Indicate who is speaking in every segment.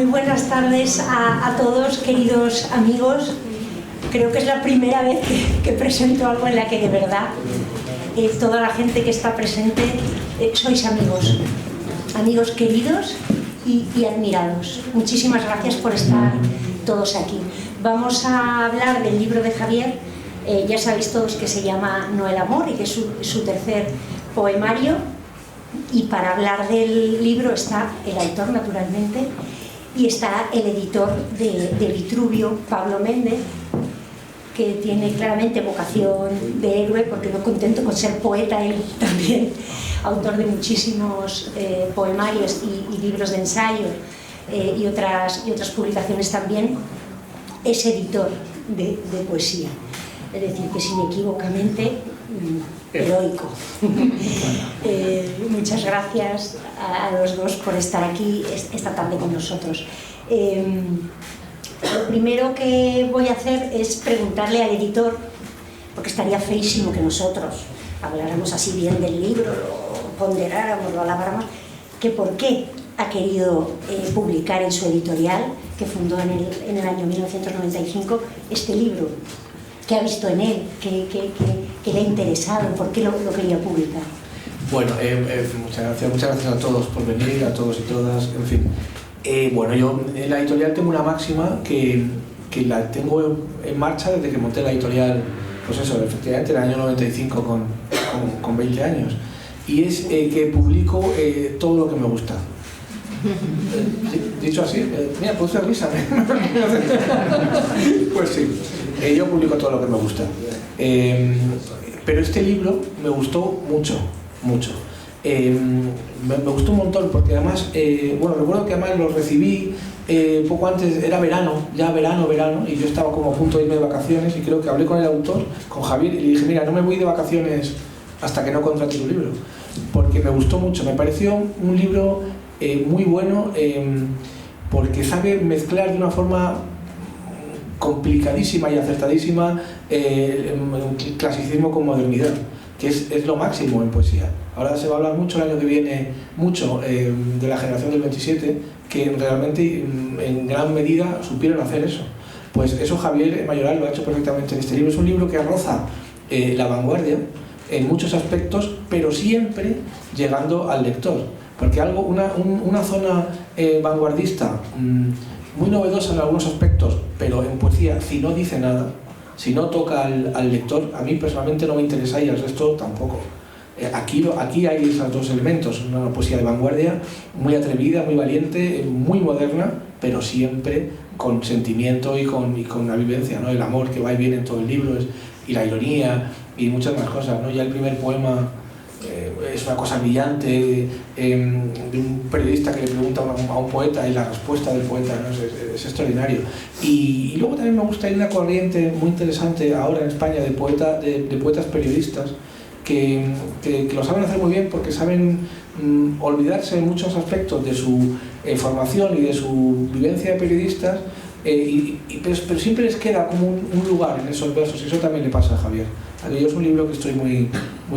Speaker 1: Muy buenas tardes a todos, queridos amigos. Creo que es la primera vez que presento algo en la que de verdad toda la gente que está presente sois amigos, amigos queridos y admirados. Muchísimas gracias por estar todos aquí. Vamos a hablar del libro de Javier. Ya sabéis todos que se llama No el amor y que es su tercer poemario. Y para hablar del libro está el autor, naturalmente, y está el editor de Vitruvio, Pablo Méndez, que tiene claramente vocación de héroe, porque no contento con ser poeta, él también, autor de muchísimos poemarios y libros de ensayo y otras publicaciones también, es editor de poesía. Es decir, que es inequívocamente heroico. Muchas gracias a los dos por estar aquí esta tarde con nosotros. Lo primero que voy a hacer es preguntarle al editor, porque estaría feísimo que nosotros habláramos así bien del libro, lo ponderáramos, lo alabáramos, que por qué ha querido publicar en su editorial, que fundó en el año 1995, este libro. ¿Qué ha visto en él? ¿Qué le ha interesado? ¿Por qué lo quería publicar?
Speaker 2: Bueno, muchas gracias a todos por venir, a todos y todas, en fin. Bueno, yo en la editorial tengo una máxima que la tengo en marcha desde que monté la editorial, pues eso, efectivamente, en el año 95 con 20 años. Y es que publico todo lo que me gusta. Dicho así, mira, puedo hacer risa. Pues sí, yo publico todo lo que me gusta. Pero este libro me gustó mucho. Me gustó un montón porque además, bueno, recuerdo que además lo recibí poco antes, era verano, y yo estaba como a punto de irme de vacaciones y creo que hablé con el autor, con Javier, y le dije, mira, no me voy de vacaciones hasta que no contrate tu libro, porque me gustó mucho, me pareció un libro muy bueno, porque sabe mezclar de una forma complicadísima y acertadísima clasicismo con modernidad, que es lo máximo en poesía. Ahora se va a hablar mucho el año que viene, de la generación del 27, que realmente en gran medida supieron hacer eso. Pues eso Javier Mayoral lo ha hecho perfectamente en este libro. Es un libro que roza la vanguardia en muchos aspectos, pero siempre llegando al lector. Porque una zona vanguardista, muy novedosa en algunos aspectos, pero en poesía, si no dice nada, si no toca al lector, a mí personalmente no me interesa y al resto tampoco. Aquí hay esos dos elementos, una poesía de vanguardia, muy atrevida, muy valiente, muy moderna, pero siempre con sentimiento y con la vivencia, ¿no? El amor que va y viene en todo el libro, y la ironía y muchas más cosas, ¿no? Ya el primer poema es una cosa brillante, de un periodista que le pregunta a un poeta y la respuesta del poeta, ¿no? es extraordinario. Y luego también me gusta, hay una corriente muy interesante ahora en España de poetas periodistas que lo saben hacer muy bien porque saben olvidarse en muchos aspectos de su formación y de su vivencia de periodistas, pero siempre les queda como un lugar en esos versos, y eso también le pasa a Javier. Yo es un libro que estoy muy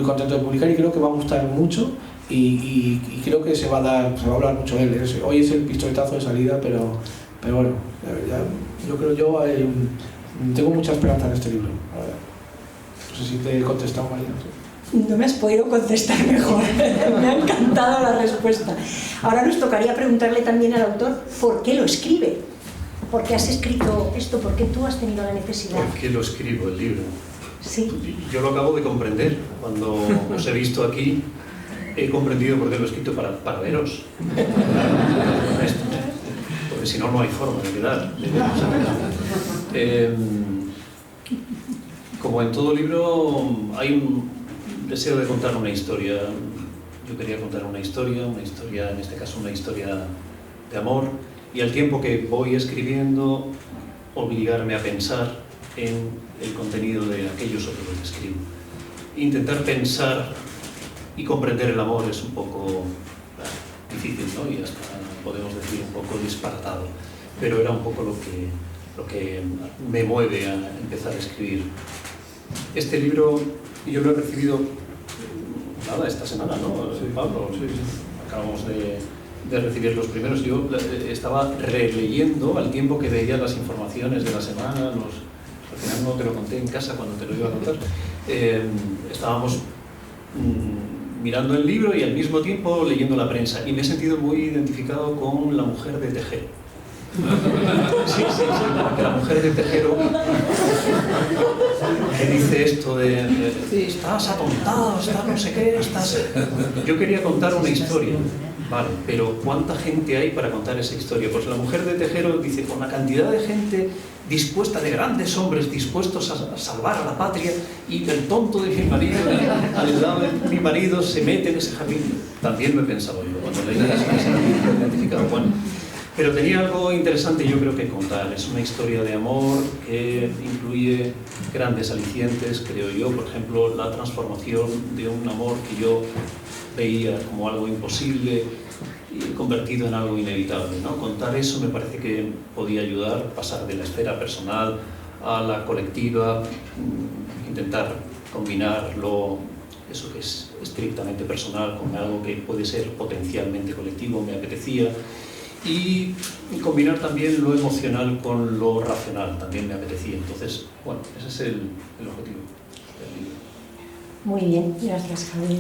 Speaker 2: contento de publicar y creo que va a gustar mucho y creo que se va a hablar mucho de él. Hoy es el pistoletazo de salida, pero bueno, yo tengo mucha esperanza en este libro. No sé si te he contestado, María.
Speaker 1: No me has podido contestar mejor. Me ha encantado la respuesta. Ahora nos tocaría preguntarle también al autor por qué lo escribe. ¿Por qué has escrito esto? ¿Por qué tú has tenido la necesidad?
Speaker 3: ¿Por qué lo escribo el libro?
Speaker 1: Sí.
Speaker 3: Yo lo acabo de comprender. Cuando os he visto aquí, he comprendido por qué lo he escrito para veros. Porque si no, no hay forma de quedar. Como en todo libro, hay un deseo de contar una historia. Yo quería contar una historia, en este caso una historia de amor, y al tiempo que voy escribiendo, obligarme a pensar en el contenido de aquello sobre lo que escribo. Intentar pensar y comprender el amor es un poco difícil, ¿no? Y hasta podemos decir un poco disparatado, pero era un poco lo que me mueve a empezar a escribir. Este libro yo lo he recibido esta semana, ¿no?
Speaker 2: Sí.
Speaker 3: Pablo,
Speaker 2: sí.
Speaker 3: acabamos de de recibir los primeros. Yo estaba releyendo al tiempo que veía las informaciones de la semana, al final no te lo conté en casa cuando te lo iba a contar. Estábamos mirando el libro y al mismo tiempo leyendo la prensa, y me he sentido muy identificado con la mujer de Tejero. Sí, la mujer de Tejero que dice esto de estás atontado, estás no sé qué, estás... Yo quería contar una historia, vale, pero ¿cuánta gente hay para contar esa historia? Pues la mujer de Tejero dice, con la cantidad de gente dispuesta, de grandes hombres dispuestos a salvar a la patria, y el tonto de mi marido, al lado de mi marido, se mete en ese jardín. También lo he pensado yo cuando leí eso, me he identificado. Bueno, pero tenía algo interesante, yo creo, que contar. Es una historia de amor que incluye grandes alicientes, creo yo. Por ejemplo, la transformación de un amor que yo veía como algo imposible y convertido en algo inevitable, ¿no? Contar eso me parece que podía ayudar, pasar de la esfera personal a la colectiva, intentar combinar eso que es estrictamente personal con algo que puede ser potencialmente colectivo, me apetecía, y combinar también lo emocional con lo racional, también me apetecía. Entonces, bueno, ese es el objetivo del libro.
Speaker 1: Muy bien, gracias, Javier.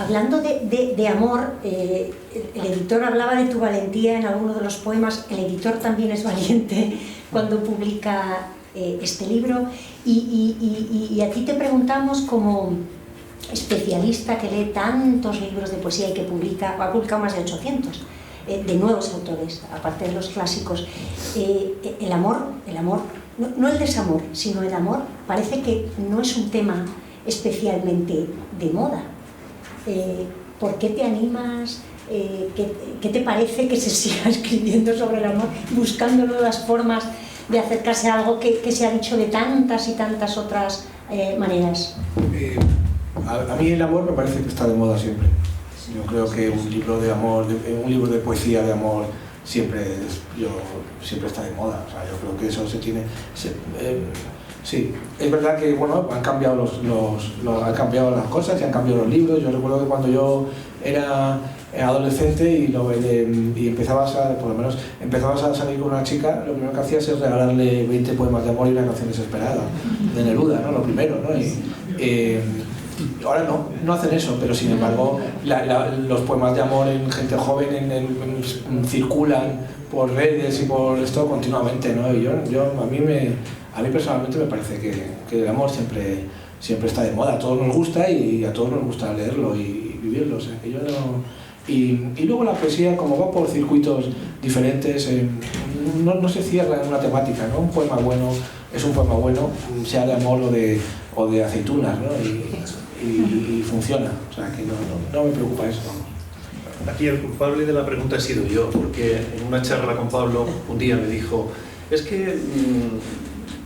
Speaker 1: Hablando de amor, el editor hablaba de tu valentía en alguno de los poemas. El editor también es valiente cuando publica este libro, y a ti te preguntamos, como especialista que lee tantos libros de poesía y que ha publicado más de 800 de nuevos autores, aparte de los clásicos, el amor, no el desamor, sino el amor, parece que no es un tema especialmente de moda. ¿Por qué te animas? ¿Qué te parece que se siga escribiendo sobre el amor, buscando nuevas formas de acercarse a algo que se ha dicho de tantas y tantas otras maneras?
Speaker 2: A mí el amor me parece que está de moda siempre. Yo creo que un libro de amor, un libro de poesía de amor siempre está de moda. O sea, yo creo que eso se tiene... Sí, es verdad que bueno, han cambiado han cambiado las cosas y han cambiado los libros. Yo recuerdo que cuando yo era adolescente y empezabas a salir con una chica, lo primero que hacías es regalarle 20 poemas de amor y una canción desesperada de Neruda, ¿no? Lo primero, ¿no? Ahora no hacen eso, pero sin embargo los poemas de amor en gente joven circulan por redes y por esto continuamente, ¿no? Y a mí personalmente me parece que el amor siempre está de moda. A todos nos gusta y a todos nos gusta leerlo y vivirlo. O sea, que yo no... y luego la poesía, como va por circuitos diferentes, no se cierra en una temática, ¿no? Un poema bueno es un poema bueno, sea de amor o de aceitunas, ¿no? Y funciona. O sea, que no me preocupa eso.
Speaker 3: Aquí el culpable de la pregunta he sido yo, porque en una charla con Pablo un día me dijo, es que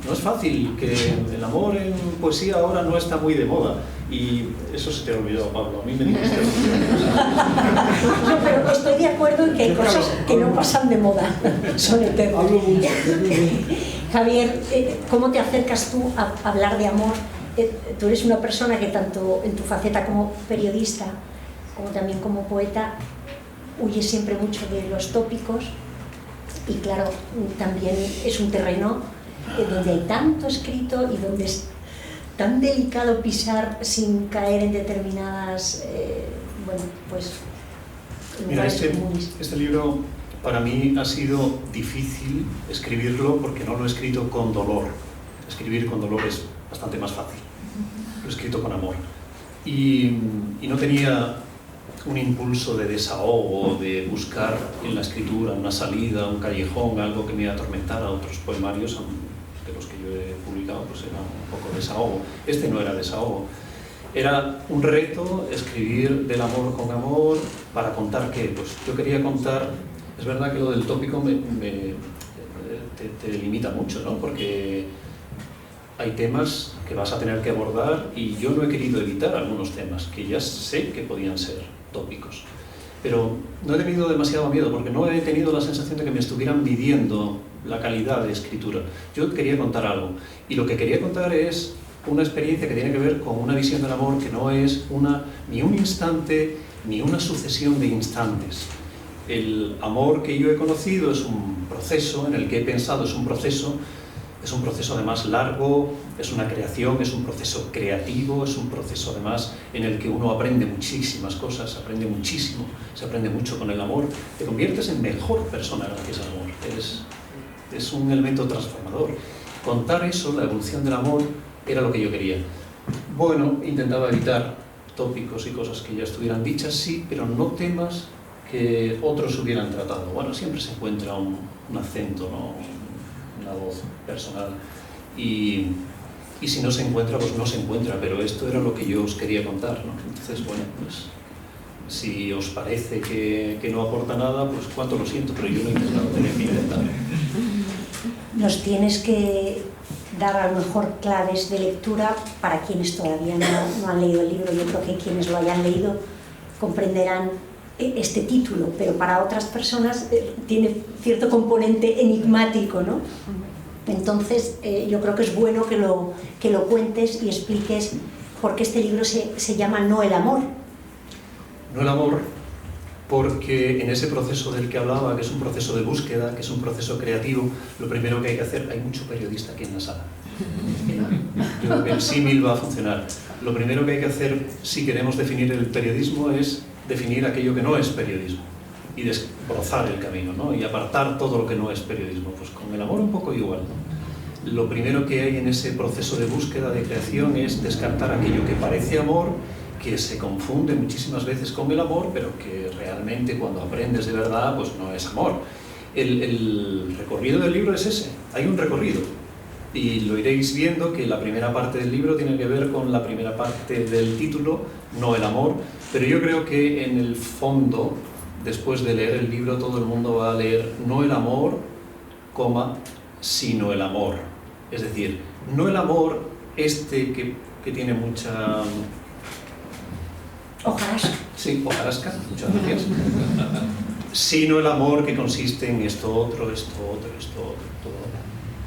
Speaker 3: no es fácil, que el amor en poesía ahora no está muy de moda. Y eso se te ha olvidado, Pablo. A mí me dijiste...
Speaker 1: No, pero estoy de acuerdo en que hay cosas que no pasan de moda, son eternas. Javier, ¿cómo te acercas tú a hablar de amor? Tú eres una persona que tanto en tu faceta como periodista, como también como poeta, huye siempre mucho de los tópicos, y claro, también es un terreno donde hay tanto escrito y donde es tan delicado pisar sin caer en determinadas,
Speaker 3: Mira, este libro para mí ha sido difícil escribirlo porque no lo he escrito con dolor. Escribir con dolor es bastante más fácil. Lo he escrito con amor. Y no tenía un impulso de desahogo, de buscar en la escritura una salida, un callejón, algo que me atormentara. Otros poemarios de los que yo he publicado pues era un poco desahogo. Este no era desahogo. Era un reto escribir del amor con amor. ¿Para contar qué? Pues yo quería contar... Es verdad que lo del tópico te limita mucho, ¿no? Porque hay temas que vas a tener que abordar y yo no he querido evitar algunos temas que ya sé que podían ser tópicos. Pero no he tenido demasiado miedo porque no he tenido la sensación de que me estuvieran midiendo la calidad de escritura. Yo quería contar algo y lo que quería contar es una experiencia que tiene que ver con una visión del amor que no es ni un instante ni una sucesión de instantes. El amor que yo he conocido es un proceso en el que he pensado, es un proceso además largo, es una creación, es un proceso creativo, es un proceso además en el que uno aprende muchísimas cosas, aprende muchísimo, se aprende mucho con el amor, te conviertes en mejor persona gracias al amor, es un elemento transformador. Contar eso, la evolución del amor, era lo que yo quería. Bueno, intentaba evitar tópicos y cosas que ya estuvieran dichas, sí, pero no temas que otros hubieran tratado. Bueno, siempre se encuentra un acento, ¿no? Una voz personal. Y si no se encuentra, pues no se encuentra, pero esto era lo que yo os quería contar, ¿no? Entonces, bueno, pues si os parece que no aporta nada, pues cuánto lo siento, pero yo lo he intentado, tenía que intentar.
Speaker 1: Nos tienes que dar a lo mejor claves de lectura para quienes todavía no han leído el libro. Yo creo que quienes lo hayan leído comprenderán este título, pero para otras personas tiene cierto componente enigmático, ¿no? Entonces yo creo que es bueno que lo cuentes y expliques por qué este libro se llama No el amor.
Speaker 3: No el amor, porque en ese proceso del que hablaba, que es un proceso de búsqueda, que es un proceso creativo, lo primero que hay que hacer, hay mucho periodista aquí en la sala. Yo creo que el símil va a funcionar. Lo primero que hay que hacer, si queremos definir el periodismo, es definir aquello que no es periodismo y desbrozar el camino, ¿no? Y apartar todo lo que no es periodismo. Pues con el amor un poco igual, ¿no? Lo primero que hay en ese proceso de búsqueda, de creación, es descartar aquello que parece amor, que se confunde muchísimas veces con el amor, pero que realmente cuando aprendes de verdad, pues no es amor. El recorrido del libro es ese, hay un recorrido. Y lo iréis viendo que la primera parte del libro tiene que ver con la primera parte del título, No el amor, pero yo creo que en el fondo, después de leer el libro, todo el mundo va a leer no el amor, sino el amor. Es decir, no el amor que tiene mucha...
Speaker 1: Hojarasca.
Speaker 3: Sí, hojarasca, muchas gracias. Sino el amor que consiste en esto otro, todo.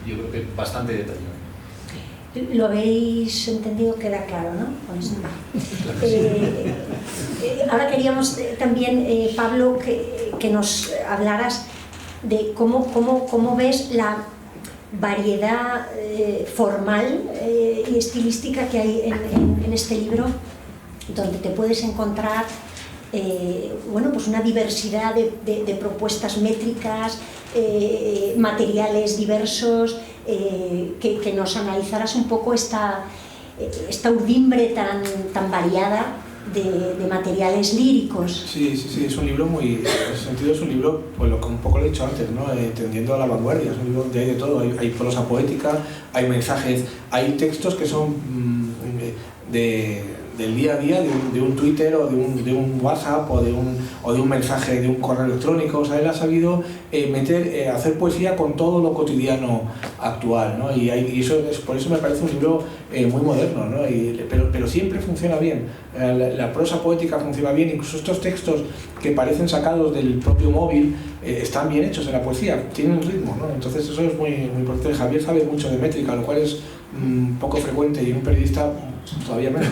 Speaker 3: Yo creo que bastante detallado.
Speaker 1: Lo habéis entendido, queda claro, ¿no? Con esto. Ahora queríamos también, Pablo, que nos hablaras de cómo ves la variedad formal y estilística que hay en este libro, donde te puedes encontrar bueno, pues una diversidad de propuestas métricas, materiales diversos, que nos analizaras un poco esta urdimbre tan variada de materiales líricos.
Speaker 2: Sí, es un libro muy, en ese sentido es un libro, pues lo que un poco lo he dicho antes, ¿no? Tendiendo a la vanguardia, es un libro donde hay de todo, hay prosa poética, hay mensajes, hay textos que son del día a día, de un Twitter o de un WhatsApp o de un mensaje de un correo electrónico. O sea, él ha sabido hacer poesía con todo lo cotidiano actual, ¿no? Y eso por eso me parece un libro muy moderno, ¿no? Pero siempre funciona bien. La prosa poética funciona bien, incluso estos textos que parecen sacados del propio móvil están bien hechos en la poesía, tienen ritmo, ¿no? Entonces eso es muy importante. Javier sabe mucho de métrica, lo cual es poco frecuente, y un periodista todavía menos,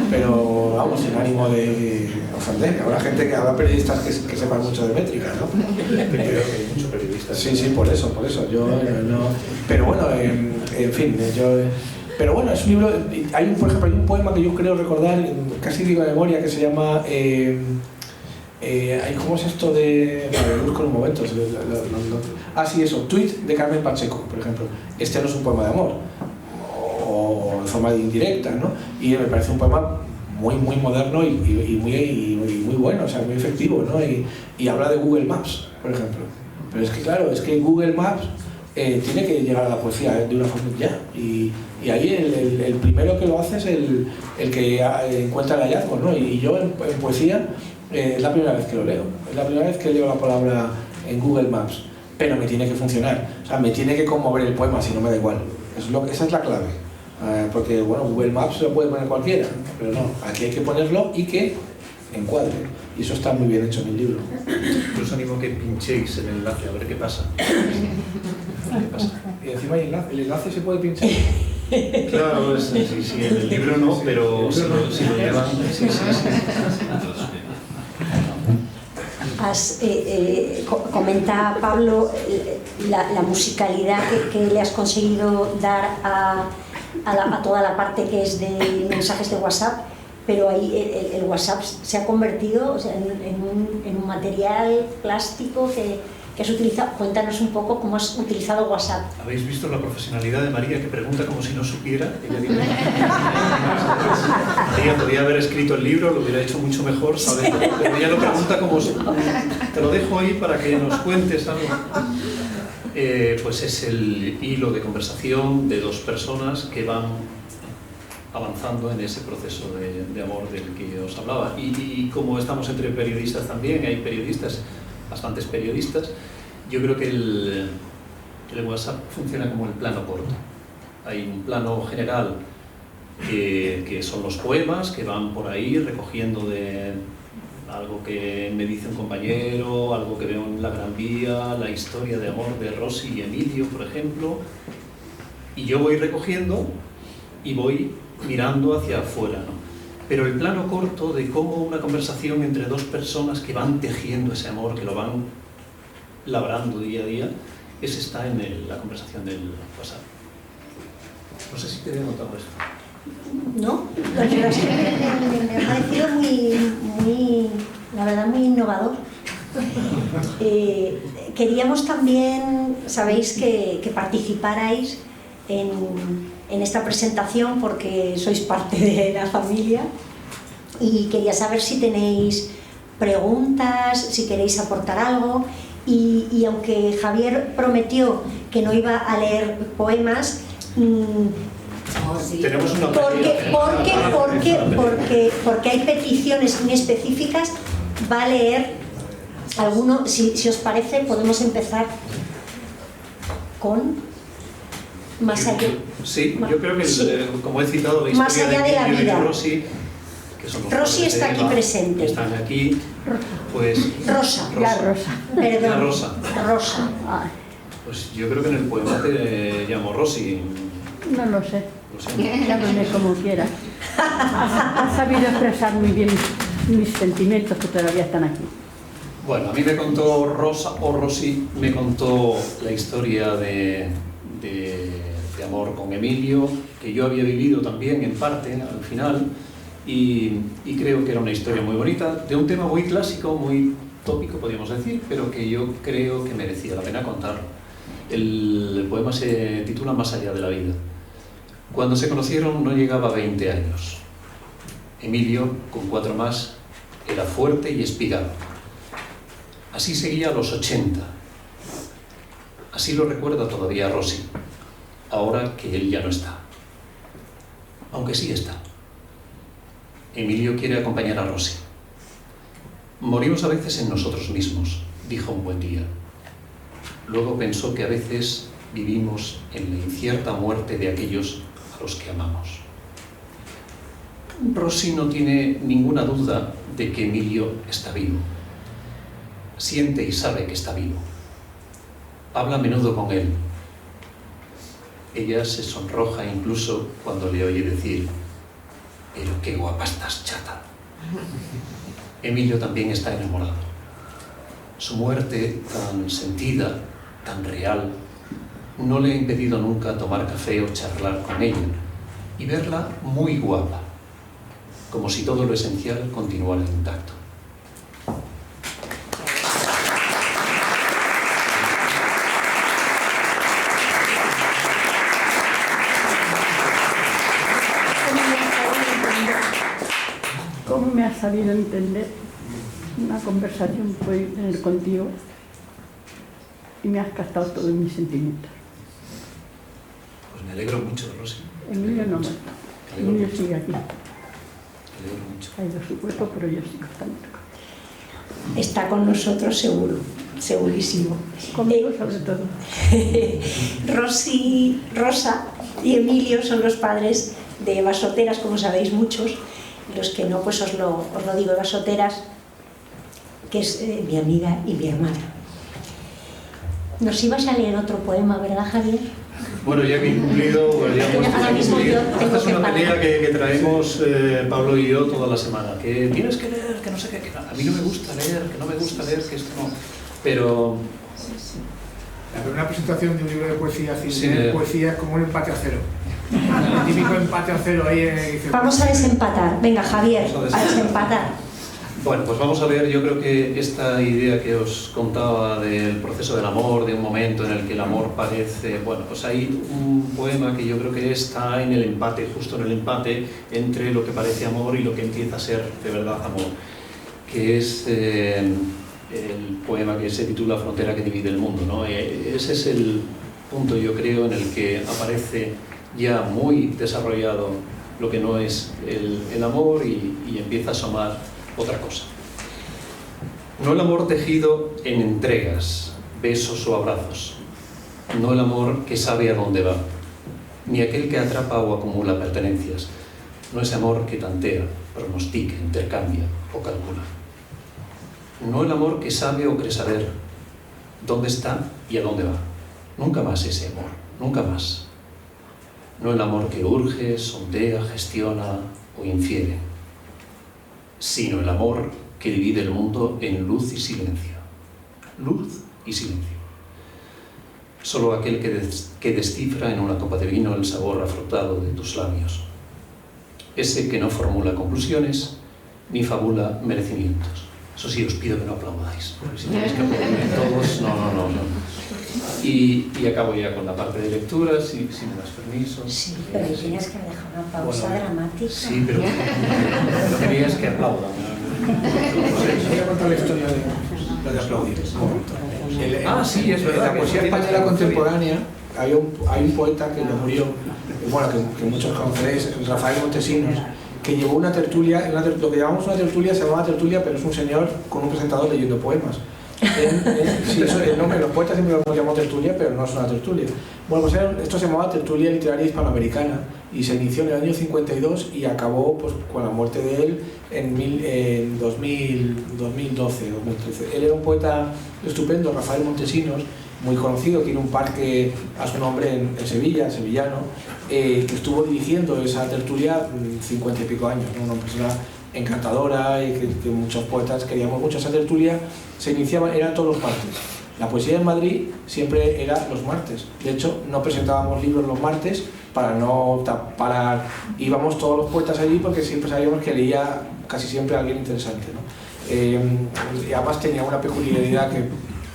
Speaker 2: pero vamos, sin ánimo de ofender. Habrá periodistas que sepan mucho de métrica, ¿no?
Speaker 3: Creo que hay muchos periodistas.
Speaker 2: Sí, por eso yo no. Pero bueno, en fin, pero bueno, es un libro. Por ejemplo, hay un poema que yo creo recordar, casi digo de memoria, que se llama ¿cómo es esto de...? Vale, lo busco en un momento. Sí, eso, Tweet de Carmen Pacheco, por ejemplo. Este no es un poema de amor, o de forma indirecta, ¿no? Y me parece un poema muy moderno y muy bueno, o sea, muy efectivo, ¿no? Y habla de Google Maps, por ejemplo. Pero es que claro, Google Maps tiene que llegar a la poesía de una forma ya. Y ahí el primero que lo hace es el que encuentra el hallazgo, ¿no? Y yo en poesía es la primera vez que lo leo. Es la primera vez que leo la palabra en Google Maps. Pero me tiene que funcionar. O sea, me tiene que conmover el poema, si no me da igual. Esa es la clave. Porque, bueno, Google Maps lo puede poner cualquiera, pero no. Aquí hay que ponerlo y que encuadre. Y eso está muy bien hecho en el libro.
Speaker 3: Yo os animo a que pinchéis el enlace, a ver qué pasa.
Speaker 2: Y encima hay enlace. ¿El enlace se puede pinchar?
Speaker 3: Claro, sí, en el libro no, pero si lo llevan, sí.
Speaker 1: Comenta Pablo la musicalidad que le has conseguido dar a toda la parte que es de mensajes de WhatsApp, pero ahí el WhatsApp se ha convertido, o sea, en un material plástico que has utilizado. Cuéntanos un poco cómo has utilizado WhatsApp.
Speaker 3: ¿Habéis visto la profesionalidad de María, que pregunta como si no supiera? Ella dice, María podría haber escrito el libro, lo hubiera hecho mucho mejor, ¿sabes? Pero ella lo pregunta como si... Te lo dejo ahí para que nos cuentes algo. Pues es el hilo de conversación de dos personas que van avanzando en ese proceso de amor del que os hablaba. Y como estamos entre periodistas también, hay periodistas, bastantes periodistas, yo creo que el WhatsApp funciona como el plano corto. Hay un plano general que son los poemas, que van por ahí recogiendo de algo que me dice un compañero, algo que veo en la Gran Vía, la historia de amor de Rosy y Emilio, por ejemplo, y yo voy recogiendo y voy mirando hacia afuera, ¿no? Pero el plano corto de cómo una conversación entre dos personas que van tejiendo ese amor, que lo van labrando día a día, ese está en la conversación del WhatsApp. No sé si te he notado esto.
Speaker 1: No, la verdad es que me ha parecido muy, la verdad, muy innovador. Queríamos también, sabéis, que participarais en esta presentación porque sois parte de la familia, y quería saber si tenéis preguntas, si queréis aportar algo, y aunque Javier prometió que no iba a leer poemas,
Speaker 3: tenemos una
Speaker 1: porque hay peticiones muy específicas, va a leer alguno. Si os parece, podemos empezar con Más allá.
Speaker 3: Sí, yo creo que, como he citado, la historia
Speaker 1: Más allá de la vida.
Speaker 3: De Rosy, que son los
Speaker 1: Rosy está aquí presente.
Speaker 3: Están aquí, pues...
Speaker 1: Rosa. Perdón.
Speaker 3: La Rosa.
Speaker 1: Rosa.
Speaker 3: Pues yo creo que en el poema te llamo Rosy.
Speaker 4: No lo sé. Llámame como quieras. Has sabido expresar muy bien mis sentimientos que todavía están aquí.
Speaker 3: Bueno, a mí me contó Rosa, o Rosy, me contó la historia de amor con Emilio, que yo había vivido también en parte al final, y creo que era una historia muy bonita, de un tema muy clásico, muy tópico, podríamos decir, pero que yo creo que merecía la pena contar. El poema se titula Más allá de la vida. Cuando se conocieron no llegaba a 20 años. Emilio, con 4 más, era fuerte y espigado. Así seguía a los 80. Así lo recuerda todavía Rosy, ahora que él ya no está. Aunque sí está. Emilio quiere acompañar a Rosy. Morimos a veces en nosotros mismos, dijo un buen día. Luego pensó que a veces vivimos en la incierta muerte de aquellos a los que amamos. Rosy no tiene ninguna duda de que Emilio está vivo. Siente y sabe que está vivo. Habla a menudo con él. Ella se sonroja incluso cuando le oye decir: «Pero qué guapa estás, chata». Emilio también está enamorado. Su muerte, tan sentida, tan real, no le ha impedido nunca tomar café o charlar con ella y verla muy guapa, como si todo lo esencial continuara intacto.
Speaker 4: ¿Cómo me has sabido entender? Una conversación que puedo tener contigo y me has captado todos mis sentimientos.
Speaker 3: Pues me alegro mucho, Rosy.
Speaker 4: Emilio no muerto. Emilio sigue aquí.
Speaker 3: Me alegro mucho.
Speaker 4: Ha ido su cuerpo, pero yo sigo estando.
Speaker 1: Está con nosotros seguro, segurísimo.
Speaker 4: Conmigo sobre todo.
Speaker 1: Rosy, Rosa y Emilio son los padres de Eva Soteras, como sabéis muchos. Los que no, pues os lo digo. Eva Soteras, que es mi amiga y mi hermana. Nos ibas a leer otro poema, ¿verdad, Javier?
Speaker 3: Bueno, ya que he incumplido, bueno, ya hemos
Speaker 1: Ahora mismo yo
Speaker 3: esta
Speaker 1: tengo
Speaker 3: es
Speaker 1: que
Speaker 3: una
Speaker 1: parar.
Speaker 3: pelea que traemos Pablo y yo toda la semana, que tienes que leer, que no sé qué, que a mí no me gusta leer, que no me gusta leer, que esto no. Pero
Speaker 5: La primera presentación de un libro de poesía,
Speaker 3: Sí,
Speaker 5: poesía es como un empate a cero. El típico empate a cero ahí en...
Speaker 1: Vamos a desempatar. Venga, Javier,
Speaker 3: Vamos a
Speaker 1: a desempatar.
Speaker 3: bueno, pues vamos a ver, yo creo que esta idea que os contaba del proceso del amor, de un momento en el que el amor parece... Bueno, pues hay un poema que yo creo que está en el empate, justo en el empate, entre lo que parece amor y lo que empieza a ser de verdad amor, que es el poema que se titula Frontera que divide el mundo, ¿no? Ese es el punto, yo creo, en el que aparece ya muy desarrollado lo que no es el amor y empieza a asomar otra cosa. No el amor tejido en entregas, besos o abrazos. No el amor que sabe a dónde va, ni aquel que atrapa o acumula pertenencias. No ese amor que tantea, pronostica, intercambia o calcula. No el amor que sabe o cree saber dónde está y a dónde va. Nunca más ese amor, nunca más. No el amor que urge, sondea, gestiona o infiere, sino el amor que divide el mundo en luz y silencio. Luz y silencio. Solo aquel que descifra en una copa de vino el sabor afrutado de tus labios. Ese que no formula conclusiones ni fabula merecimientos. Eso sí, os pido que no aplaudáis, porque si tenéis que aplaudir todos, no. Y acabo ya con la parte de lectura, si me das permiso.
Speaker 1: Sí, pero tienes que dejar una pausa
Speaker 3: Bueno,
Speaker 1: dramática.
Speaker 3: Sí, pero lo que quería es que aplaudan.
Speaker 2: Voy a contar la historia de lo de aplaudir.
Speaker 3: Sí, es verdad.
Speaker 2: En la poesía española contemporánea hay un poeta que no murió, bueno, que muchos conoceréis, Rafael Montesinos, que llevó una tertulia, lo que llamamos una tertulia se llamaba tertulia, pero es un señor con un presentador leyendo poemas. Sí, eso, el nombre, los poetas siempre lo hemos llamado tertulia, pero no es una tertulia. Bueno, pues esto se llamaba Tertulia Literaria Hispanoamericana y se inició en el año 52 y acabó pues, con la muerte de él en 2012, 2013. Él era un poeta estupendo, Rafael Montesinos, muy conocido, tiene un parque a su nombre en Sevilla, sevillano, que estuvo dirigiendo esa tertulia 50 y pico años, ¿no? Una persona encantadora y que muchos poetas queríamos mucho. Esa tertulia se iniciaba, eran todos los martes. La poesía en Madrid siempre era los martes. De hecho, no presentábamos libros los martes para no parar. Íbamos todos los poetas allí porque siempre sabíamos que leía casi siempre a alguien interesante, ¿no? Y además tenía una peculiaridad que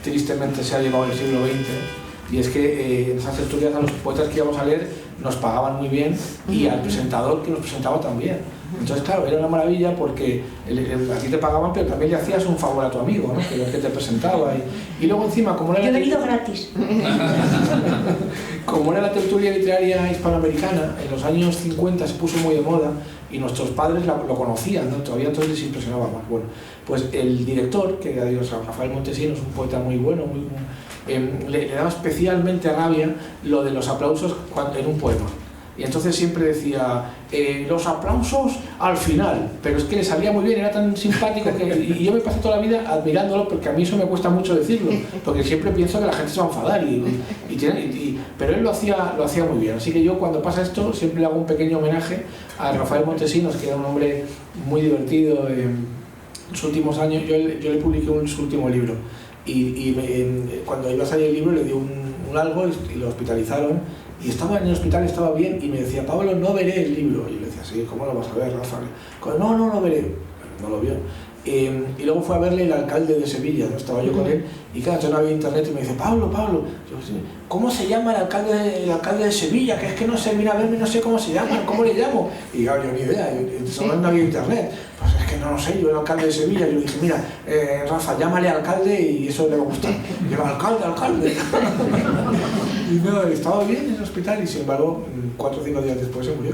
Speaker 2: tristemente se ha llevado el siglo XX, y es que en esas tertulias a los poetas que íbamos a leer nos pagaban muy bien y al presentador que nos presentaba también. Entonces, claro, era una maravilla porque a ti te pagaban, pero también le hacías un favor a tu amigo, ¿no? Que te presentaba. Y luego encima, como era
Speaker 1: Yo he venido gratis.
Speaker 2: Como era la tertulia literaria hispanoamericana, en los años 50 se puso muy de moda y nuestros padres lo conocían, ¿no? Todavía entonces les impresionaba más. Bueno, pues el director, que era Rafael Montesinos, un poeta muy bueno, le daba especialmente rabia lo de los aplausos en un poema. Y entonces siempre decía, los aplausos al final, pero es que le salía muy bien, era tan simpático y yo me pasé toda la vida admirándolo, porque a mí eso me cuesta mucho decirlo, porque siempre pienso que la gente se va a enfadar, pero él lo hacía muy bien. Así que yo cuando pasa esto siempre le hago un pequeño homenaje a Rafael Montesinos, que era un hombre muy divertido. En sus últimos años yo le publiqué su último libro y cuando iba a salir el libro le dio un algo y lo hospitalizaron. Y estaba en el hospital, estaba bien, y me decía, Pablo, no veré el libro. Y yo le decía, sí, ¿cómo lo vas a ver, Rafa? No lo veré. No lo vio. Y luego fue a verle el alcalde de Sevilla, ¿no? Estaba yo con él, y claro, yo no había internet, y me dice, Pablo, yo, sí, ¿cómo se llama el alcalde de Sevilla? Que es que no sé, mira a verme, no sé cómo se llama, ¿cómo le llamo? Y claro, yo ni idea, solo no había internet. Pues es que no lo sé, yo el alcalde de Sevilla, yo le dije, mira, Rafa, llámale alcalde y eso le va a gustar. Y yo, alcalde. Y no, estaba bien en el hospital y sin embargo 4 o 5 días después se murió.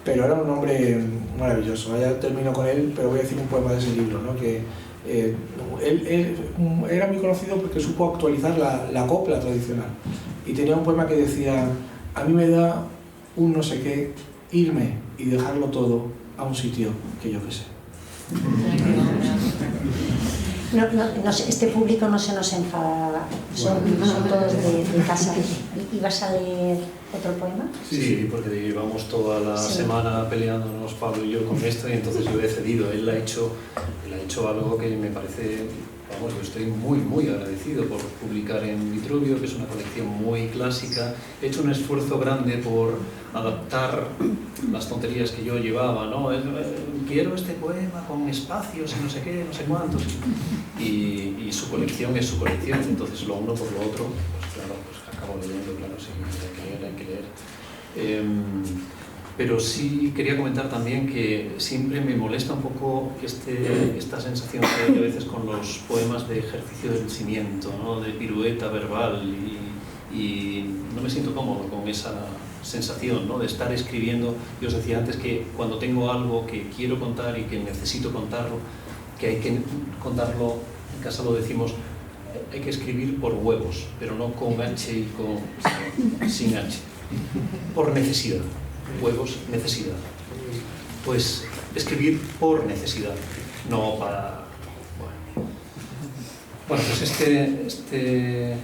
Speaker 2: Pero era un hombre maravilloso. Ya termino con él, pero voy a decir un poema de ese libro, ¿no? Que él era muy conocido porque supo actualizar la copla tradicional. Y tenía un poema que decía, a mí me da un no sé qué irme y dejarlo todo a un sitio que yo que sé.
Speaker 1: Este público no se nos enfada, son todos de casa. ¿Y vas a leer otro poema?
Speaker 3: Sí, porque llevamos toda la semana peleándonos Pablo y yo con esto, y entonces yo he cedido. Él ha hecho algo que me parece, vamos, yo estoy muy agradecido por publicar en Vitruvio, que es una colección muy clásica. He hecho un esfuerzo grande por adaptar las tonterías que yo llevaba, ¿no? Quiero este poema con espacios y no sé qué, no sé cuántos. Y su colección es su colección, entonces lo uno por lo otro, pues claro, pues acabo leyendo, claro, sí, hay que leer. Pero sí quería comentar también que siempre me molesta un poco esta sensación que hay a veces con los poemas de ejercicio de lucimiento, ¿no? De pirueta verbal, y no me siento cómodo con esa sensación, ¿no? De estar escribiendo. Yo os decía antes que cuando tengo algo que quiero contar y que necesito contarlo, que hay que contarlo, en casa lo decimos, hay que escribir por huevos, pero no con H y sin H, por necesidad. Huevos, necesidad. Pues escribir por necesidad, no para... Bueno, pues este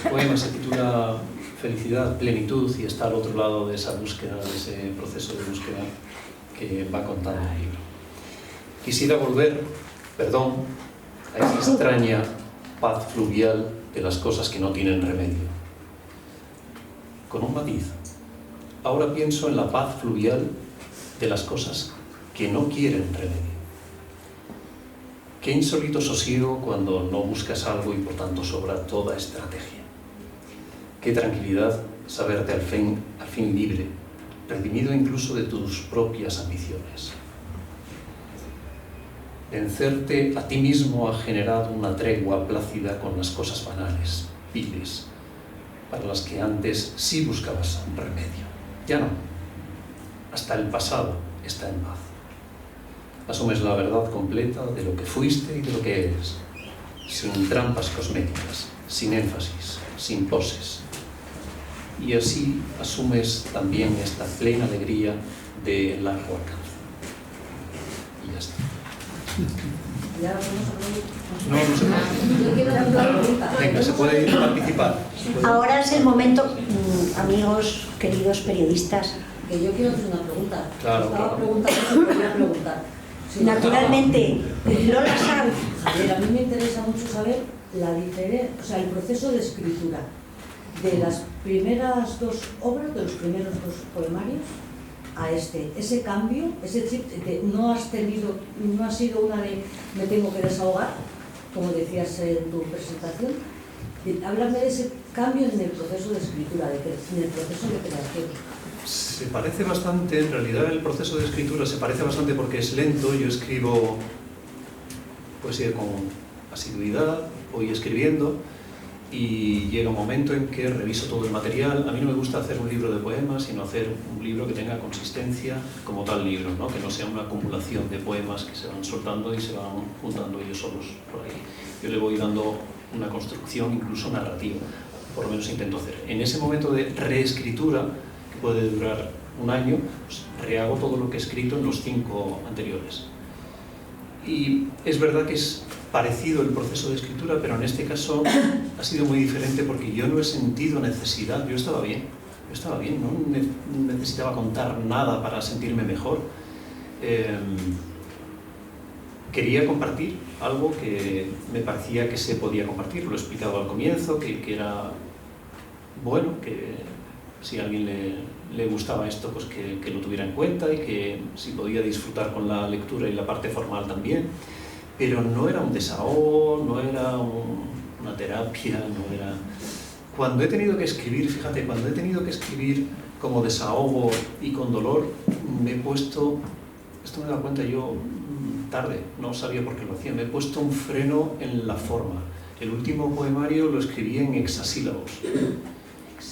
Speaker 3: poema se titula Felicidad, plenitud, y está al otro lado de esa búsqueda, de ese proceso de búsqueda que va contando el libro. Quisiera volver, perdón, a esa extraña paz fluvial de las cosas que no tienen remedio. Con un matiz. Ahora pienso en la paz fluvial de las cosas que no quieren remedio. Qué insólito sosiego cuando no buscas algo y por tanto sobra toda estrategia. Qué tranquilidad saberte al fin libre, redimido incluso de tus propias ambiciones. Vencerte a ti mismo ha generado una tregua plácida con las cosas banales, viles, para las que antes sí buscabas remedio. Ya no. Hasta el pasado está en paz. Asumes la verdad completa de lo que fuiste y de lo que eres, sin trampas cosméticas, sin énfasis, sin poses. Y así asumes también esta plena alegría de largo alcance. Y ya está.
Speaker 6: Ya
Speaker 3: No se puede.
Speaker 6: Yo quiero hacer una pregunta.
Speaker 3: Venga, se puede ir a participar.
Speaker 1: Ahora es el momento, amigos, queridos periodistas.
Speaker 6: Que yo quiero hacer una pregunta.
Speaker 3: Claro,
Speaker 6: Estaba
Speaker 3: claro.
Speaker 6: preguntando si podía preguntar. Sí.
Speaker 1: Naturalmente, Lola sabe.
Speaker 6: Javier, a mí me interesa mucho saber la diferencia, o sea, el proceso de escritura de las primeras dos obras, de los primeros dos poemarios, a ese cambio, ese chip de no has sido una de me tengo que desahogar, como decías en tu presentación. Háblame de ese cambio en el proceso de escritura, en el proceso de creación.
Speaker 3: Se parece bastante, en realidad el proceso de escritura se parece bastante porque es lento. Yo escribo poesía con asiduidad, voy escribiendo y llega un momento en que reviso todo el material. A mí no me gusta hacer un libro de poemas, sino hacer un libro que tenga consistencia como tal libro, ¿no? Que no sea una acumulación de poemas que se van soltando y se van juntando ellos solos por ahí. Yo le voy dando una construcción, incluso narrativa, por lo menos intento hacer. En ese momento de reescritura, que puede durar un año, pues rehago todo lo que he escrito en los 5 anteriores. Y es verdad que es parecido el proceso de escritura, pero en este caso ha sido muy diferente porque yo no he sentido necesidad. Yo estaba bien, no necesitaba contar nada para sentirme mejor. Quería compartir algo que me parecía que se podía compartir. Lo he explicado al comienzo, que era bueno, que si a alguien le gustaba esto, pues que lo tuviera en cuenta y que si podía disfrutar con la lectura y la parte formal también. Pero no era un desahogo, no era una terapia, no era... Cuando he tenido que escribir, fíjate, cuando he tenido que escribir como desahogo y con dolor, me he puesto, esto me he dado cuenta yo tarde, no sabía por qué lo hacía, me he puesto un freno en la forma. El último poemario lo escribí en hexasílabos,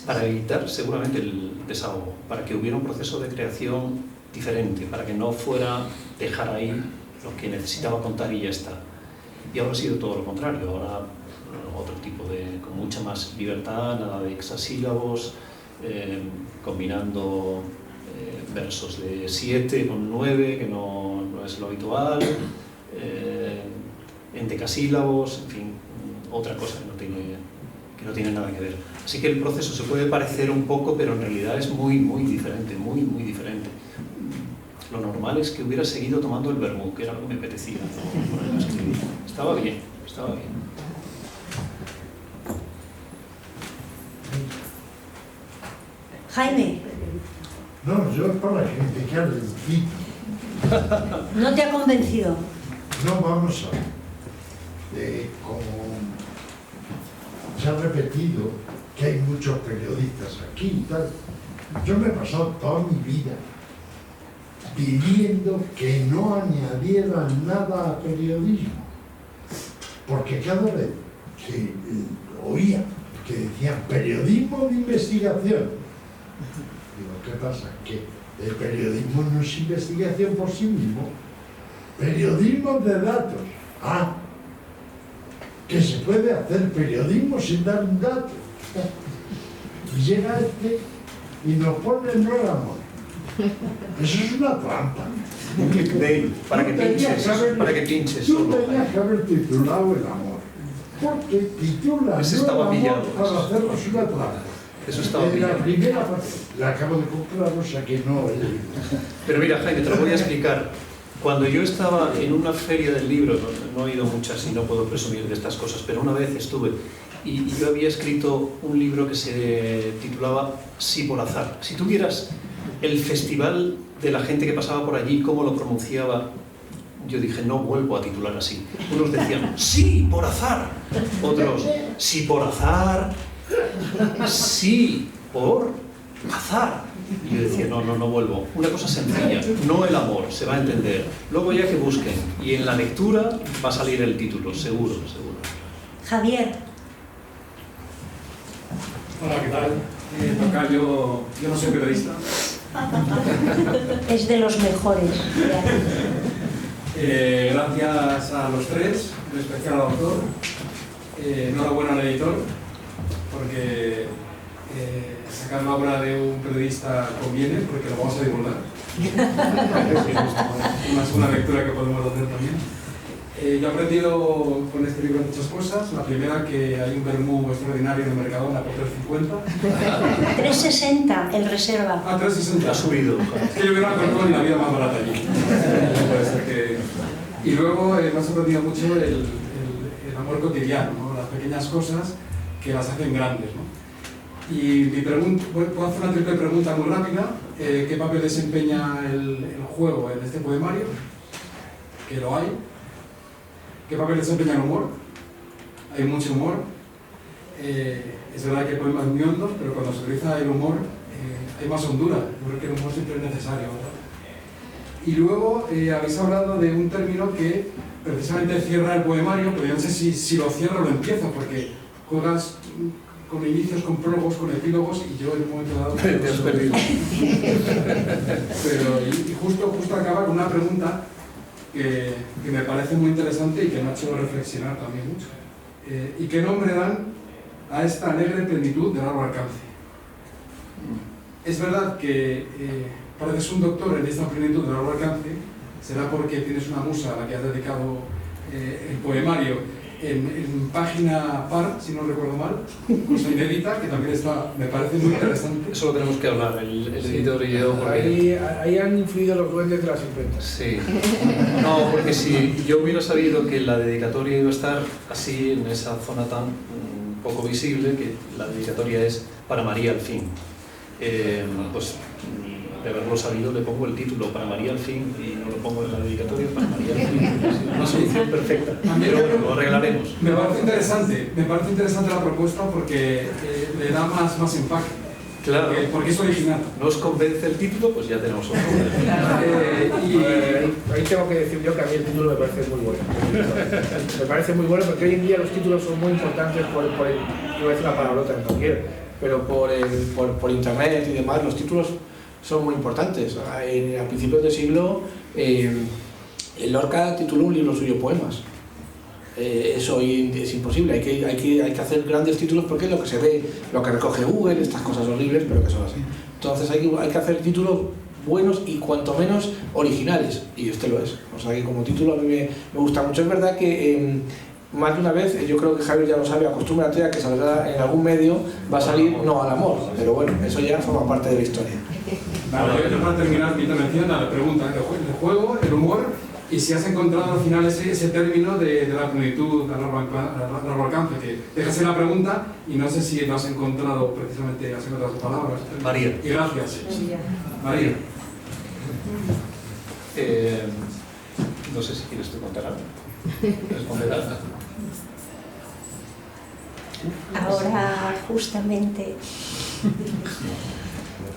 Speaker 3: para evitar seguramente el desahogo, para que hubiera un proceso de creación diferente, para que no fuera dejar ahí lo que necesitaba contar y ya está. Y ahora ha sido todo lo contrario, ahora otro tipo con mucha más libertad, nada de hexasílabos, combinando versos de 7 con 9, que no es lo habitual, entecasílabos, en fin, otra cosa que no tiene nada que ver. Así que el proceso se puede parecer un poco, pero en realidad es muy diferente, muy diferente. Lo normal es que hubiera seguido tomando el vermú, que era lo que me apetecía, ¿no? Ponerlo a escribir. Estaba bien.
Speaker 1: Jaime,
Speaker 7: No, yo para criticar el título.
Speaker 1: ¿no te ha convencido?
Speaker 7: No, vamos a ver. Como se ha repetido que hay muchos periodistas aquí y tal, yo me he pasado toda mi vida pidiendo que no añadieran nada a periodismo. Porque cada vez que oía que decían periodismo de investigación, digo, ¿qué pasa? Que el periodismo no es investigación por sí mismo. Periodismo de datos. Ah, que se puede hacer periodismo sin dar un dato. Y llega este y nos pone el no el amor. Eso es una trampa.
Speaker 3: Para que pinches.
Speaker 7: Tú tenías que haber titulado el amor. Porque titula
Speaker 3: Ese
Speaker 7: no el
Speaker 3: estaba
Speaker 7: amor
Speaker 3: pillado.
Speaker 7: para hacernos una trampa.
Speaker 3: Eso estaba
Speaker 7: La
Speaker 3: pillado.
Speaker 7: primera parte la acabo de comprar, o sea que no he leído.
Speaker 3: Pero mira, Jaime, te lo voy a explicar. Cuando yo estaba en una feria del libro, no he ido muchas y no puedo presumir de estas cosas, pero una vez estuve y yo había escrito un libro que se titulaba Sí por azar. Si tuvieras el festival de la gente que pasaba por allí, cómo lo pronunciaba, yo dije, no vuelvo a titular así. Unos decían, sí, por azar. Otros, sí, por azar. Sí, por azar. Y yo decía, no vuelvo. Una cosa sencilla, no el amor, se va a entender. Luego ya que busquen. Y en la lectura va a salir el título, seguro.
Speaker 1: Javier,
Speaker 8: Hola, ¿qué tal? Tocayo, yo no soy periodista.
Speaker 1: es de los mejores.
Speaker 8: Gracias a los tres, en especial al autor. Enhorabuena al editor, porque sacar la obra de un periodista conviene, porque lo vamos a divulgar. Es una lectura que podemos hacer también. Yo he aprendido con este libro muchas cosas. La primera, que hay un vermú extraordinario en el Mercadona por 3,50.
Speaker 1: 3,60 el reserva.
Speaker 8: Ah, 3,60.
Speaker 3: Ha subido.
Speaker 8: Es que yo veo una Corcón y la vida más barata allí. Puede ser que... Y luego me ha sorprendido mucho el amor cotidiano, ¿no? Las pequeñas cosas que las hacen grandes, ¿no? Y mi pregunta, puedo hacer una triple pregunta muy rápida. ¿Qué papel desempeña el juego en este poemario? Que lo hay. ¿Qué papel desempeña el humor? Hay mucho humor. Es verdad que hay poemas muy hondos, pero cuando se utiliza el humor hay más hondura. Yo creo que el humor siempre es necesario, ¿verdad? Y luego habéis hablado de un término que precisamente cierra el poemario, pero yo no sé si lo cierro o lo empiezo, porque juegas con inicios, con prólogos, con epílogos, y yo en un momento dado...
Speaker 3: Te has perdido.
Speaker 8: Pero y justo acaba con una pregunta que me parece muy interesante y que me ha hecho reflexionar también mucho. ¿Y qué nombre dan a esta alegre plenitud de largo alcance? Es verdad que pareces un doctor en esta plenitud de largo alcance, será porque tienes una musa a la que has dedicado el poemario en página par, si no recuerdo mal, cosa inédita, que también está, me parece muy interesante.
Speaker 3: Eso lo tenemos que hablar, el editor y yo. Porque...
Speaker 2: Ahí han influido los duendes de las imprentas.
Speaker 3: Sí. No, porque si yo hubiera sabido que la dedicatoria iba a estar así, en esa zona tan poco visible, que la dedicatoria es para María al fin, pues de haberlo sabido le pongo el título para María al fin y no lo pongo en la dedicatoria para María al fin. Es una solución perfecta, pero lo arreglaremos.
Speaker 8: Me parece interesante la propuesta porque le da más empaque.
Speaker 3: Claro.
Speaker 8: Porque es original.
Speaker 3: ¿No os convence el título? Pues ya tenemos otro.
Speaker 2: Ahí tengo que decir yo que a mí el título me parece muy bueno. Me parece muy bueno porque hoy en día los títulos son muy importantes yo voy a decir una palabrota, no quiero, pero por internet y demás, los títulos son muy importantes. A principios del siglo, Lorca tituló un libro suyo, Poemas. Eso hoy es imposible, hay que hacer grandes títulos porque es lo que se ve, lo que recoge Google, estas cosas horribles, pero que son así. Entonces hay que hacer títulos buenos y cuanto menos originales, y este lo es. O sea que como título a mí me gusta mucho. Es verdad que más de una vez, yo creo que Javier ya lo sabe, acostúmbrate a que saldrá en algún medio, va a salir no al amor, pero bueno, eso ya forma parte de la historia.
Speaker 8: Vale, yo para terminar mi intervención, la pregunta, el juego, el humor, y si has encontrado al final ese término de la plenitud a largo alcance, que dejas en la pregunta y no sé si lo has encontrado precisamente, has encontrado sus palabras.
Speaker 3: María.
Speaker 8: Y gracias. María.
Speaker 3: No sé si quieres tú contar algo. Responder algo.
Speaker 1: Ahora justamente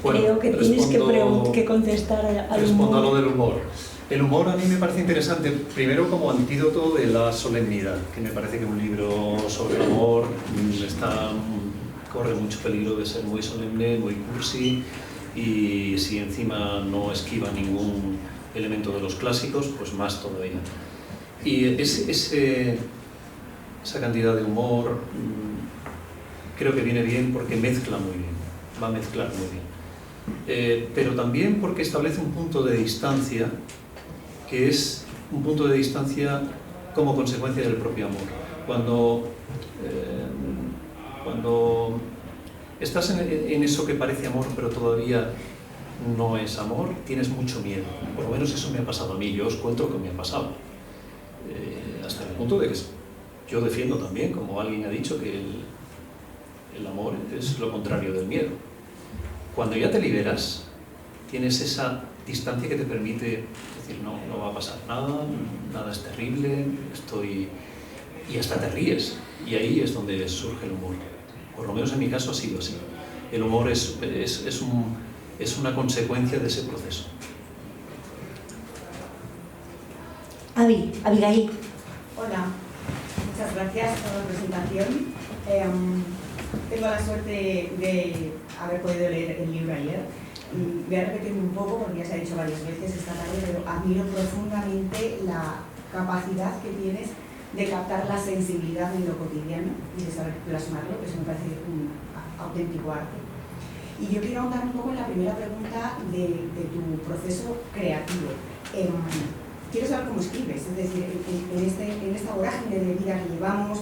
Speaker 3: Bueno,
Speaker 1: creo que tienes que contestar al humor.
Speaker 3: Respondo a lo del humor. El humor a mí me parece interesante, primero como antídoto de la solemnidad, que me parece que un libro sobre el amor corre mucho peligro de ser muy solemne, muy cursi, y si encima no esquiva ningún elemento de los clásicos, pues más todavía. Y esa cantidad de humor creo que viene bien porque mezcla muy bien, va a mezclar muy bien. Pero también porque establece un punto de distancia, que es un punto de distancia como consecuencia del propio amor. Cuando estás en eso que parece amor, pero todavía no es amor, tienes mucho miedo. Por lo menos eso me ha pasado a mí, yo os cuento lo que me ha pasado. Hasta el punto de que yo defiendo también, como alguien ha dicho, que el amor es lo contrario del miedo. Cuando ya te liberas, tienes esa distancia que te permite decir, no va a pasar nada, nada es terrible, y hasta te ríes. Y ahí es donde surge el humor. Por lo menos en mi caso ha sido así. El humor es una consecuencia de ese proceso.
Speaker 1: Abigail.
Speaker 9: Hola, muchas gracias por la presentación. Tengo la suerte de haber podido leer el libro ayer. Voy a repetirme un poco porque ya se ha dicho varias veces esta tarde, pero admiro profundamente la capacidad que tienes de captar la sensibilidad en lo cotidiano y de saber plasmarlo, que eso me parece un auténtico arte. Y yo quiero ahondar un poco en la primera pregunta de tu proceso creativo. Quiero saber cómo escribes, es decir, en esta vorágine de vida que llevamos,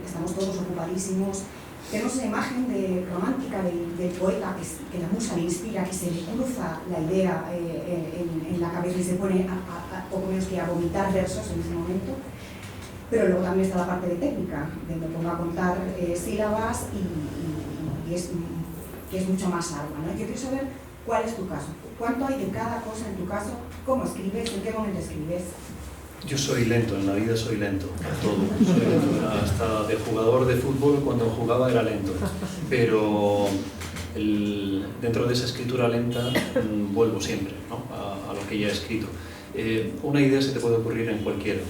Speaker 9: estamos todos ocupadísimos, tenemos una imagen romántica del poeta que la musa le inspira, que se le cruza la idea en la cabeza y se pone poco menos que a vomitar versos en ese momento. Pero luego también está la parte de técnica, donde pongo a contar sílabas y es mucho más ardua, ¿no? Yo quiero saber cuál es tu caso, cuánto hay de cada cosa en tu caso, cómo escribes, en qué momento escribes.
Speaker 3: Yo soy lento, en la vida soy lento, todo. Soy lento, hasta de jugador de fútbol cuando jugaba era lento. Pero dentro de esa escritura lenta vuelvo siempre, ¿no? a lo que ya he escrito. Una idea se te puede ocurrir en cualquier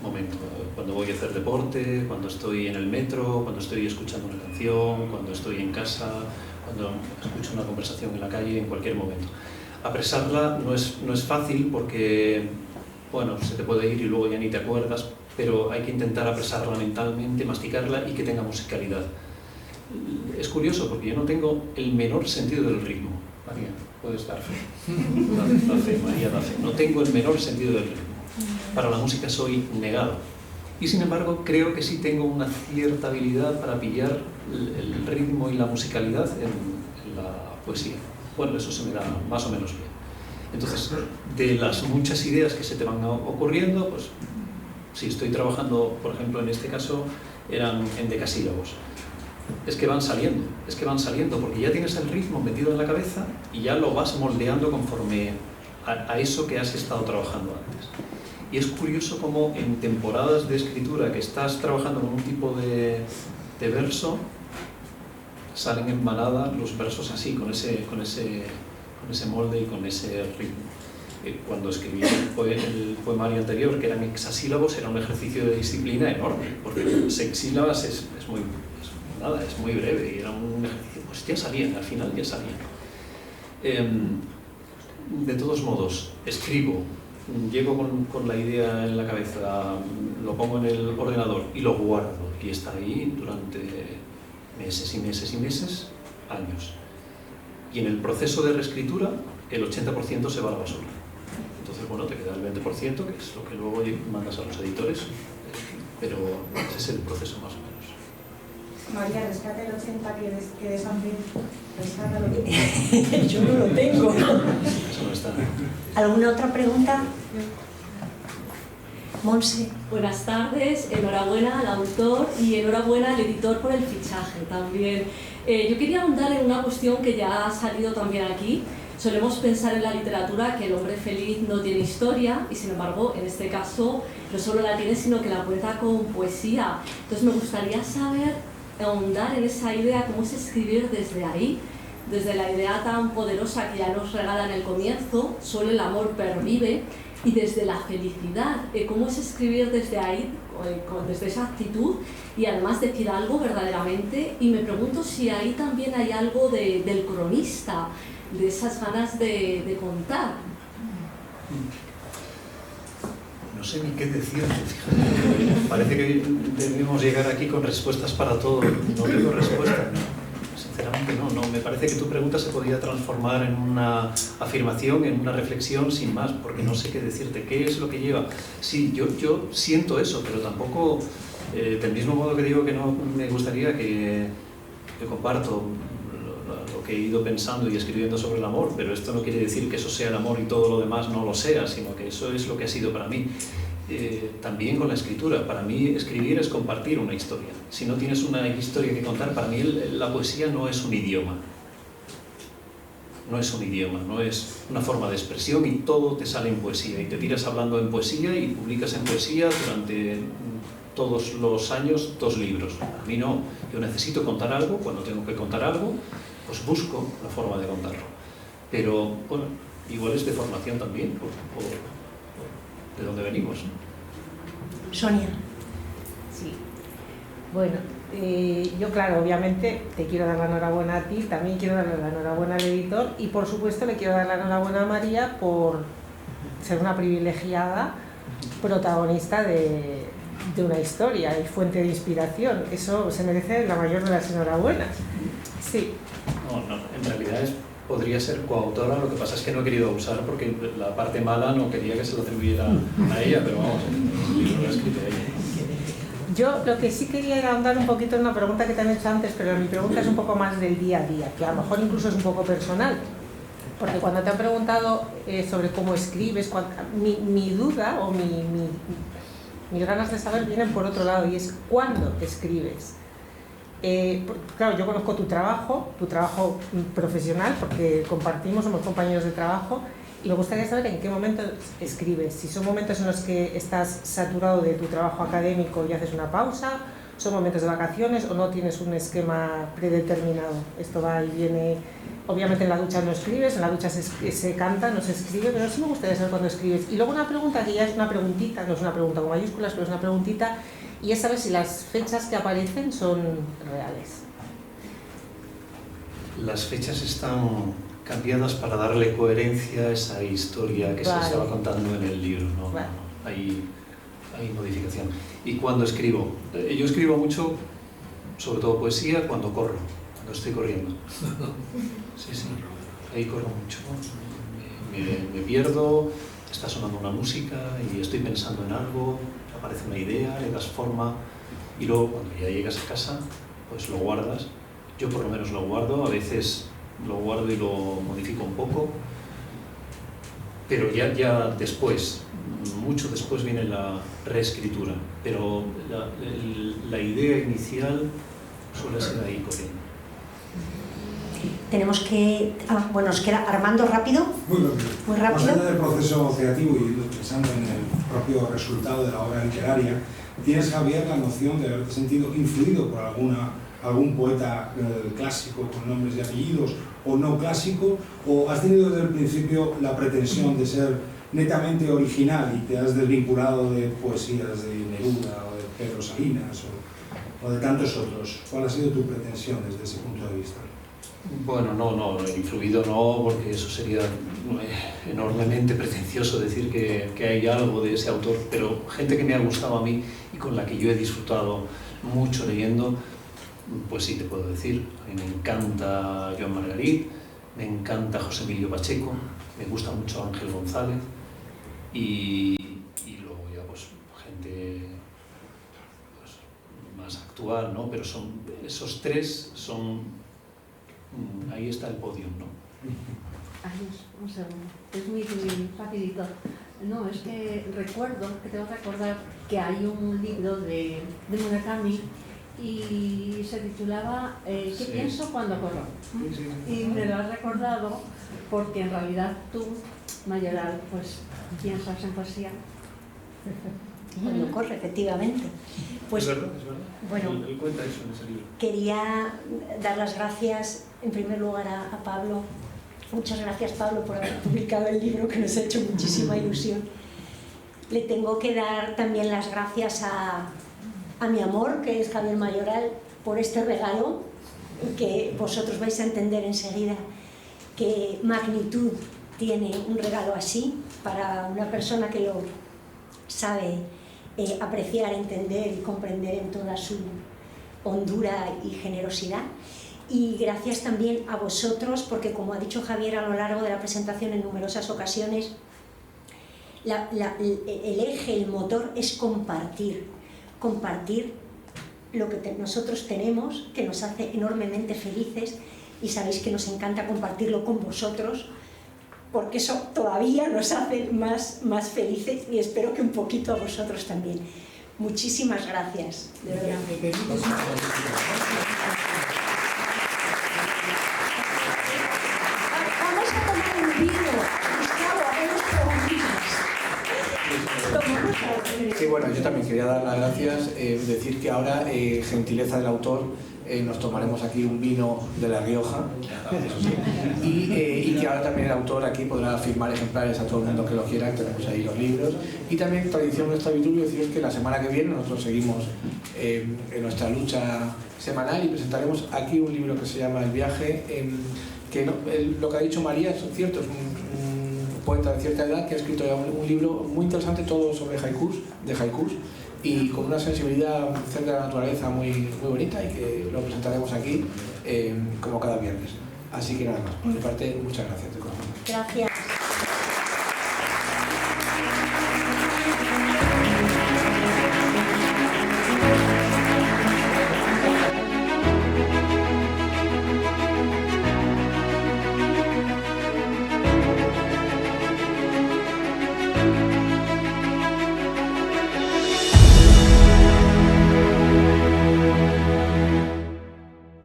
Speaker 3: momento. Cuando voy a hacer deporte, cuando estoy en el metro, cuando estoy escuchando una canción, cuando estoy en casa, cuando escucho una conversación en la calle, en cualquier momento. Apresarla no es fácil porque, bueno, se te puede ir y luego ya ni te acuerdas, pero hay que intentar apresarla mentalmente, masticarla y que tenga musicalidad. Es curioso porque yo no tengo el menor sentido del ritmo. María, puedes dar fe. Da fe, María, da fe. No tengo el menor sentido del ritmo. Para la música soy negado. Y sin embargo creo que sí tengo una cierta habilidad para pillar el ritmo y la musicalidad en la poesía. Bueno, eso se me da más o menos bien. Entonces, de las muchas ideas que se te van ocurriendo, pues si estoy trabajando, por ejemplo, en este caso, eran en decasílabos. Es que van saliendo, porque ya tienes el ritmo metido en la cabeza y ya lo vas moldeando conforme a eso que has estado trabajando antes. Y es curioso cómo en temporadas de escritura que estás trabajando con un tipo de verso, salen en manada los versos así, con ese molde y con ese ritmo. Cuando escribí el poemario anterior, que eran hexasílabos, era un ejercicio de disciplina enorme, porque sexílabas es muy breve y era un ejercicio, pues ya salían, al final ya salían. De todos modos, escribo, llego con la idea en la cabeza, lo pongo en el ordenador y lo guardo, y está ahí durante meses y meses y meses, años. y en el proceso de reescritura el 80% se va a la basura. Entonces, bueno, te queda el 20%, que es lo que luego mandas a los editores, pero ese es el proceso más o menos.
Speaker 9: María, rescata el 80 que deshace, rescátalo.
Speaker 1: Yo no lo tengo.
Speaker 3: Eso no está.
Speaker 1: ¿Alguna otra pregunta? Monse.
Speaker 10: Buenas tardes, enhorabuena al autor y enhorabuena al editor por el fichaje también. Yo quería ahondar en una cuestión que ya ha salido también aquí. Solemos pensar en la literatura que el hombre feliz no tiene historia y sin embargo en este caso no solo la tiene sino que la cuenta con poesía. Entonces me gustaría saber, ahondar en esa idea, cómo es escribir desde ahí, desde la idea tan poderosa que ya nos regala en el comienzo, solo el amor pervive, y desde la felicidad, cómo es escribir desde ahí, desde esa actitud y además decir algo verdaderamente. Y me pregunto si ahí también hay algo del cronista, de esas ganas de contar.
Speaker 3: No sé ni qué decirte, fíjate. Parece que debemos llegar aquí con respuestas para todo. No tengo respuesta, sinceramente no. Me parece que tu pregunta se podía transformar en una afirmación, en una reflexión sin más, porque no sé qué decirte. ¿Qué es lo que lleva? Sí, yo siento eso, pero tampoco, del mismo modo que digo que no me gustaría que comparto lo que he ido pensando y escribiendo sobre el amor, pero esto no quiere decir que eso sea el amor y todo lo demás no lo sea, sino que eso es lo que ha sido para mí. También con la escritura, para mí escribir es compartir una historia. Si no tienes una historia que contar, para mí la poesía no es un idioma. No es un idioma, no es una forma de expresión y todo te sale en poesía y te tiras hablando en poesía y publicas en poesía durante todos los años 2 libros. A mí no, yo necesito contar algo, cuando tengo que contar algo, pues busco la forma de contarlo. Pero, bueno, igual es de formación también, por de dónde venimos.
Speaker 1: Sonia.
Speaker 11: Sí. Bueno, yo claro, obviamente te quiero dar la enhorabuena a ti, también quiero darle la enhorabuena al editor y por supuesto le quiero dar la enhorabuena a María por ser una privilegiada protagonista de una historia y fuente de inspiración. Eso se merece la mayor de las enhorabuenas. Sí.
Speaker 3: No, en realidad podría ser coautora, lo que pasa es que no he querido usar porque la parte mala no quería que se lo atribuyera a ella, pero vamos, el libro lo ha escrito ella.
Speaker 11: Yo lo que sí quería era ahondar un poquito en una pregunta que te han hecho antes, pero mi pregunta es un poco más del día a día, que a lo mejor incluso es un poco personal. Porque cuando te han preguntado sobre cómo escribes, mi duda o mis ganas de saber vienen por otro lado, y es ¿cuándo escribes? Claro, yo conozco tu trabajo profesional, porque compartimos, somos compañeros de trabajo, y me gustaría saber en qué momento escribes. Si son momentos en los que estás saturado de tu trabajo académico y haces una pausa, son momentos de vacaciones o no tienes un esquema predeterminado. Esto va y viene. Obviamente en la ducha no escribes, en la ducha se canta, no se escribe, pero sí me gustaría saber cuándo escribes. Y luego una pregunta que ya es una preguntita, no es una pregunta con mayúsculas, pero es una preguntita, y es saber si las fechas que aparecen son reales.
Speaker 3: Las fechas están cambiadas para darle coherencia a esa historia que se estaba contando en el libro, ¿no?
Speaker 11: Vale.
Speaker 3: Hay modificación. ¿Y cuando escribo? Yo escribo mucho, sobre todo poesía, cuando corro, cuando estoy corriendo. Sí, ahí corro mucho. Me pierdo, está sonando una música y estoy pensando en algo, aparece una idea, le das forma y luego cuando ya llegas a casa, pues lo guardas. Yo por lo menos lo guardo, a veces lo guardo y lo modifico un poco, pero ya después, mucho después viene la reescritura, pero la idea inicial suele ser ahí corriendo.
Speaker 1: Tenemos que... nos queda Armando rápido. Muy rápido.
Speaker 12: Más allá del proceso creativo y pensando en el propio resultado de la obra literaria, ¿tienes, Javier, la noción de haberte sentido influido por algún poeta clásico con nombres y apellidos o no clásico? ¿O has tenido desde el principio la pretensión de ser netamente original y te has desvinculado de poesías de Neruda o de Pedro Salinas o de tantos otros? ¿Cuál ha sido tu pretensión desde ese punto de vista?
Speaker 3: Bueno, no, influido no, porque eso sería enormemente pretencioso decir que hay algo de ese autor, pero gente que me ha gustado a mí y con la que yo he disfrutado mucho leyendo, pues sí te puedo decir. A mí me encanta Joan Margarit, me encanta José Emilio Pacheco, me gusta mucho Ángel González y luego ya pues gente pues, más actual, ¿no? Pero esos tres son, ahí está el podio, ¿no?
Speaker 13: Un segundo, es muy facilito. No, es que recuerdo, que tengo que recordar que hay un libro de Murakami y se titulaba ¿Qué pienso cuando corro? Y me lo has recordado porque en realidad tú, Mayoral, pues piensas en poesía.
Speaker 1: Cuando corre, efectivamente. Pues,
Speaker 3: es verdad, es verdad.
Speaker 1: Bueno,
Speaker 3: Él cuenta eso en ese libro.
Speaker 1: Quería dar las gracias en primer lugar a Pablo. Muchas gracias, Pablo, por haber publicado el libro, que nos ha hecho muchísima ilusión. Le tengo que dar también las gracias a mi amor, que es Javier Mayoral, por este regalo, que vosotros vais a entender enseguida qué magnitud tiene un regalo así para una persona que lo sabe apreciar, entender y comprender en toda su hondura y generosidad. Y gracias también a vosotros, porque como ha dicho Javier a lo largo de la presentación en numerosas ocasiones, el eje, el motor es compartir lo que nosotros tenemos, que nos hace enormemente felices, y sabéis que nos encanta compartirlo con vosotros, porque eso todavía nos hace más felices, y espero que un poquito a vosotros también. Muchísimas gracias, de verdad. Vamos a tomar un vino, Gustavo, hacemos preguntas.
Speaker 2: Sí, bueno, yo también quería dar las gracias, decir que ahora, gentileza del autor, nos tomaremos aquí un vino de La Rioja, eso sí, y que ahora también el autor aquí podrá firmar ejemplares a todo el mundo que lo quiera, tenemos ahí los libros. Y también, tradición nuestra habitual, deciros que la semana que viene nosotros seguimos en nuestra lucha semanal y presentaremos aquí un libro que se llama El viaje, que lo que ha dicho María es cierto, es un poeta de cierta edad que ha escrito ya un libro muy interesante, todo sobre haikus, y con una sensibilidad cerca de la naturaleza muy bonita, y que lo presentaremos aquí como cada viernes. Así que nada más, por mi parte, muchas gracias de corazón.
Speaker 1: Gracias.